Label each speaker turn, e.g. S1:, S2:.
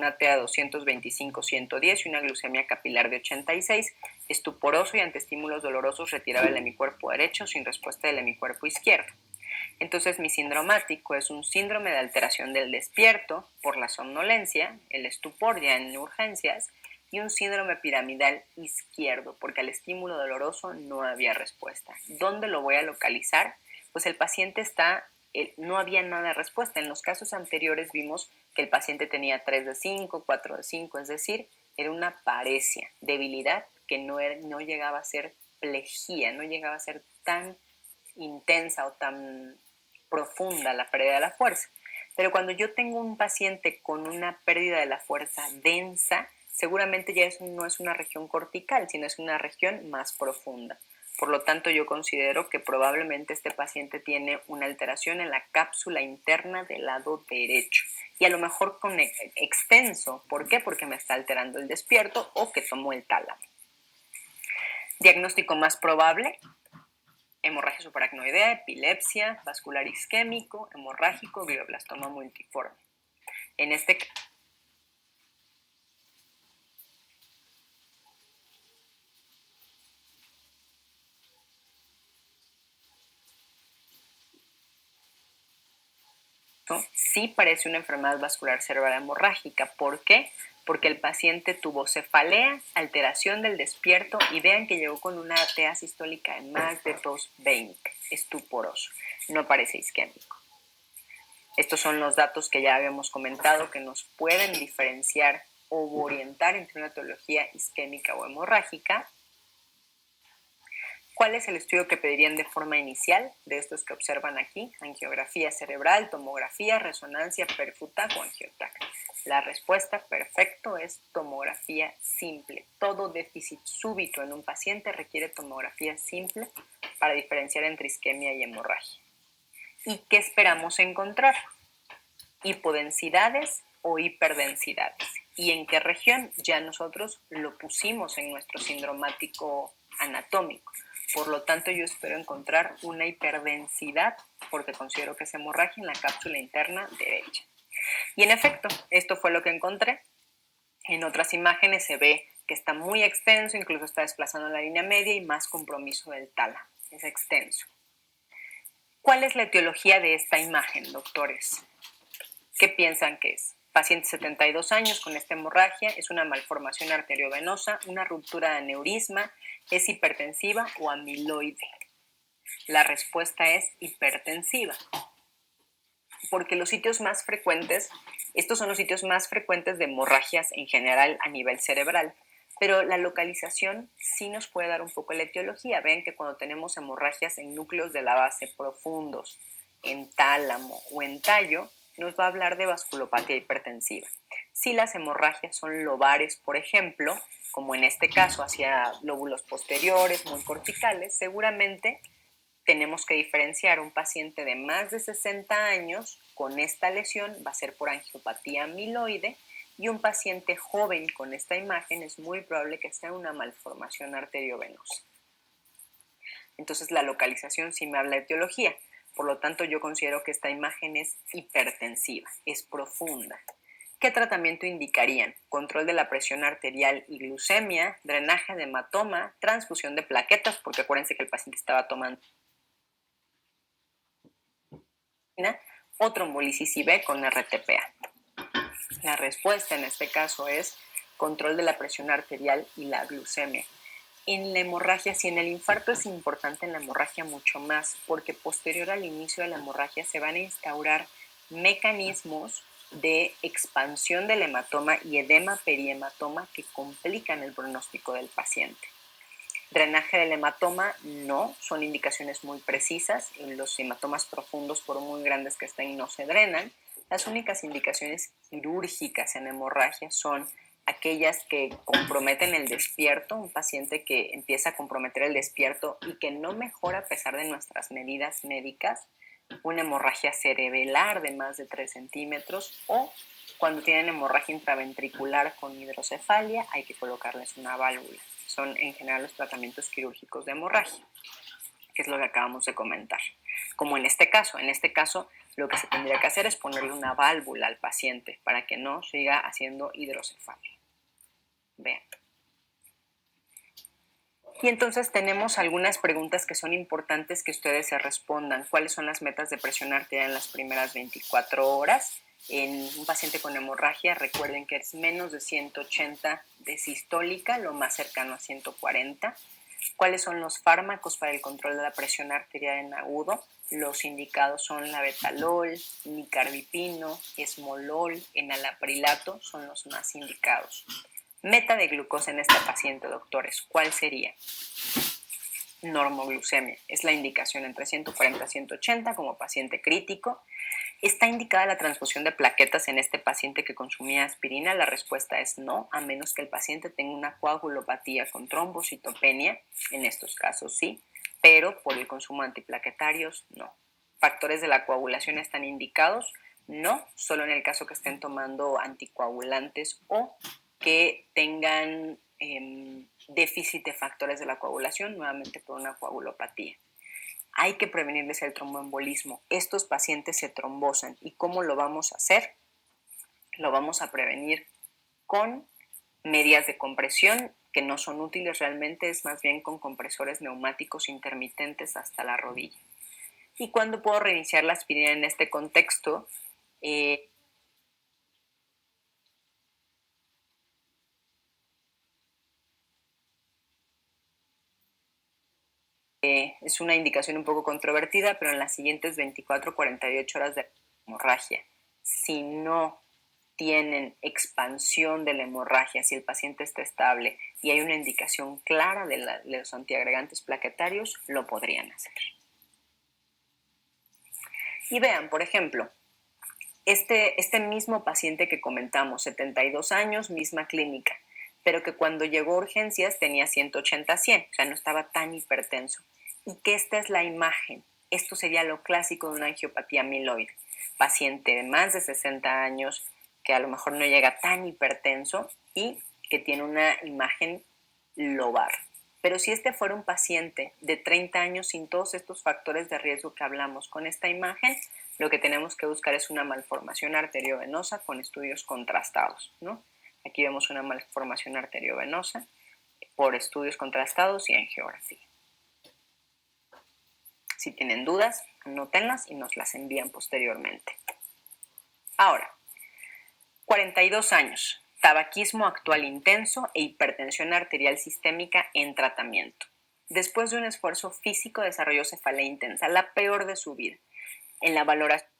S1: una TA 225-110 y una glucemia capilar de 86, estuporoso y ante estímulos dolorosos retiraba el hemicuerpo derecho sin respuesta del hemicuerpo izquierdo. Entonces mi sindromático es un síndrome de alteración del despierto por la somnolencia, el estupor ya en urgencias, y un síndrome piramidal izquierdo, porque al estímulo doloroso no había respuesta. ¿Dónde lo voy a localizar? Pues el paciente no había nada de respuesta. En los casos anteriores vimos que el paciente tenía 3 de 5, 4 de 5, es decir, era una paresia, debilidad que no llegaba a ser plejía, no llegaba a ser tan intensa o tan profunda la pérdida de la fuerza. Pero cuando yo tengo un paciente con una pérdida de la fuerza densa, seguramente ya eso no es una región cortical, sino es una región más profunda. Por lo tanto, yo considero que probablemente este paciente tiene una alteración en la cápsula interna del lado derecho y a lo mejor con extenso. ¿Por qué? Porque me está alterando el despierto o que tomó el tálamo. Diagnóstico más probable: hemorragia subaracnoidea, epilepsia, vascular isquémico, hemorrágico, glioblastoma multiforme. En este caso, sí parece una enfermedad vascular cerebral hemorrágica. ¿Por qué? Porque el paciente tuvo cefalea, alteración del despierto y vean que llegó con una TA sistólica de más de 220, estuporoso, no parece isquémico. Estos son los datos que ya habíamos comentado que nos pueden diferenciar o orientar entre una etiología isquémica o hemorrágica. ¿Cuál es el estudio que pedirían de forma inicial? De estos que observan aquí: angiografía cerebral, tomografía, resonancia, perfutac o angiotac. La respuesta, perfecto, es tomografía simple. Todo déficit súbito en un paciente requiere tomografía simple para diferenciar entre isquemia y hemorragia. ¿Y qué esperamos encontrar? Hipodensidades o hiperdensidades. ¿Y en qué región? Ya nosotros lo pusimos en nuestro sindromático anatómico. Por lo tanto, yo espero encontrar una hiperdensidad porque considero que es hemorragia en la cápsula interna derecha. Y en efecto, esto fue lo que encontré. En otras imágenes se ve que está muy extenso, incluso está desplazando la línea media y más compromiso del tálamo. Es extenso. ¿Cuál es la etiología de esta imagen, doctores? ¿Qué piensan que es? Paciente 72 años con esta hemorragia, es una malformación arteriovenosa, una ruptura de aneurisma, es hipertensiva o amiloide. La respuesta es hipertensiva, porque los sitios más frecuentes, estos son los sitios más frecuentes de hemorragias en general a nivel cerebral, pero la localización sí nos puede dar un poco la etiología. Ven que cuando tenemos hemorragias en núcleos de la base profundos, en tálamo o en tallo, nos va a hablar de vasculopatía hipertensiva. Si las hemorragias son lobares, por ejemplo, como en este caso hacia lóbulos posteriores, muy corticales, seguramente tenemos que diferenciar un paciente de más de 60 años con esta lesión, va a ser por angiopatía amiloide, y un paciente joven con esta imagen es muy probable que sea una malformación arteriovenosa. Entonces la localización sí me habla de etiología. Por lo tanto, yo considero que esta imagen es hipertensiva, es profunda. ¿Qué tratamiento indicarían? Control de la presión arterial y glucemia, drenaje de hematoma, transfusión de plaquetas, porque acuérdense que el paciente estaba tomando o trombolisis IV con RTPA. La respuesta en este caso es control de la presión arterial y la glucemia. En la hemorragia, si en el infarto es importante, en la hemorragia mucho más, porque posterior al inicio de la hemorragia se van a instaurar mecanismos de expansión del hematoma y edema perihematoma que complican el pronóstico del paciente. Drenaje del hematoma, no, son indicaciones muy precisas. Los hematomas profundos, por muy grandes que estén, no se drenan. Las únicas indicaciones quirúrgicas en hemorragia son aquellas que comprometen el despierto, un paciente que empieza a comprometer el despierto y que no mejora a pesar de nuestras medidas médicas, una hemorragia cerebelar de más de 3 centímetros, o cuando tienen hemorragia intraventricular con hidrocefalia, hay que colocarles una válvula. Son en general los tratamientos quirúrgicos de hemorragia, que es lo que acabamos de comentar. Como en este caso lo que se tendría que hacer es ponerle una válvula al paciente para que no siga haciendo hidrocefalia. Vean. Y entonces tenemos algunas preguntas que son importantes que ustedes se respondan. ¿Cuáles son las metas de presión arterial en las primeras 24 horas? En un paciente con hemorragia, recuerden que es menos de 180 de sistólica, lo más cercano a 140. ¿Cuáles son los fármacos para el control de la presión arterial en agudo? Los indicados son la betalol, nicardipino, esmolol, enalaprilato, son los más indicados. Meta de glucosa en esta paciente, doctores, ¿cuál sería? Normoglucemia, es la indicación entre 140 y 180 como paciente crítico. ¿Está indicada la transfusión de plaquetas en este paciente que consumía aspirina? La respuesta es no, a menos que el paciente tenga una coagulopatía con trombocitopenia, en estos casos sí, pero por el consumo de antiplaquetarios no. ¿Factores de la coagulación están indicados? No, solo en el caso que estén tomando anticoagulantes o que tengan déficit de factores de la coagulación, nuevamente por una coagulopatía. Hay que prevenirles el tromboembolismo. Estos pacientes se trombosan. ¿Y cómo lo vamos a hacer? Lo vamos a prevenir con medias de compresión que no son útiles realmente, es más bien con compresores neumáticos intermitentes hasta la rodilla. ¿Y cuándo puedo reiniciar la aspirina en este contexto? Es una indicación un poco controvertida, pero en las siguientes 24-48 horas de hemorragia. Si no tienen expansión de la hemorragia, si el paciente está estable y hay una indicación clara de los antiagregantes plaquetarios, lo podrían hacer. Y vean, por ejemplo, este mismo paciente que comentamos, 72 años, misma clínica, pero que cuando llegó a urgencias tenía 180-100, o sea, no estaba tan hipertenso. Y que esta es la imagen. Esto sería lo clásico de una angiopatía amiloide. Paciente de más de 60 años, que a lo mejor no llega tan hipertenso y que tiene una imagen lobar. Pero si este fuera un paciente de 30 años sin todos estos factores de riesgo que hablamos con esta imagen, lo que tenemos que buscar es una malformación arteriovenosa con estudios contrastados, ¿no? Aquí vemos una malformación arteriovenosa por estudios contrastados y angiografía. Si tienen dudas, anótenlas y nos las envían posteriormente. Ahora, 42 años, tabaquismo actual intenso e hipertensión arterial sistémica en tratamiento. Después de un esfuerzo físico desarrolló cefalea intensa, la peor de su vida. En la valoración